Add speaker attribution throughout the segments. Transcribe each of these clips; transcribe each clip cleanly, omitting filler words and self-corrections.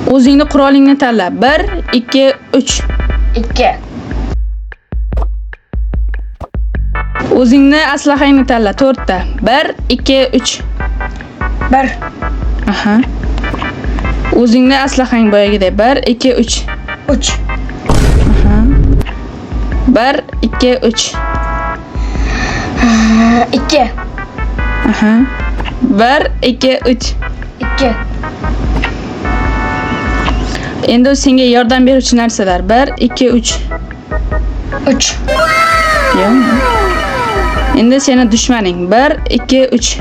Speaker 1: O'zingni qurolingni tanla. 1, 2, 3.
Speaker 2: 2.
Speaker 1: O'zingni aslahangni tanla. 4 ta. 1, 2, 3.
Speaker 2: 1.
Speaker 1: Aha. O'zingni aslahang boyagidek. 1, 2, 3.
Speaker 2: 3.
Speaker 1: Aha. 1, 2, 3.
Speaker 2: 2.
Speaker 1: Aha. 1, 2, 3.
Speaker 2: 2.
Speaker 1: Endi senga yordam beruvchi narsalar. 1, 2, 3.
Speaker 2: 3.
Speaker 1: Yo'q. Endi seni dushmaning. 1, 2, 3.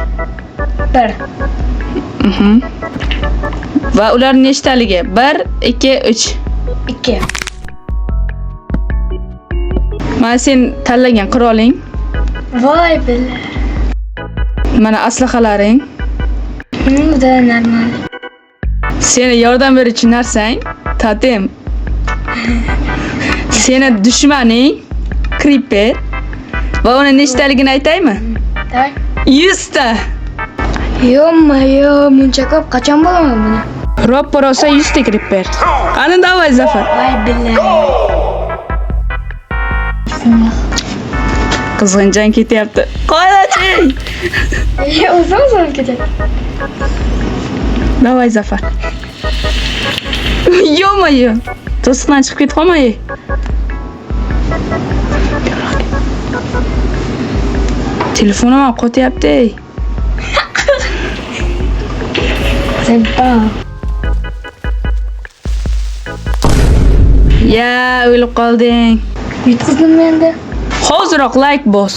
Speaker 2: 1.
Speaker 1: Va ular nechtaligi? 1, 2, 3.
Speaker 2: 2.
Speaker 1: Mana sen tanlagan quroling.
Speaker 2: Voy billahi.
Speaker 1: Mana aslahalaring.
Speaker 2: Juda normal.
Speaker 1: Seni yordam beruvchi narsang totem. Seni dushmaning Creeper. Va uni nechtaligini aytaymi?
Speaker 2: Tay.
Speaker 1: 100 ta.
Speaker 2: Yo, muncha ko'p qachon bo'laman buni?
Speaker 1: Roppa rosa 100 ta Creeper. Qani davay Zafar.
Speaker 2: Voy billahi.
Speaker 1: Qizg'injon ketyapti. Qo'ylachi.
Speaker 2: O'zim ketadi.
Speaker 1: Davay Zafar. Yo-moyo. To'siqdan chiqib ket qolmay. Telefonim ham qotyapti.
Speaker 2: Sebba.
Speaker 1: Ya, o'lib qolding.
Speaker 2: Yutqizdim endi.
Speaker 1: Hoziroq like bos.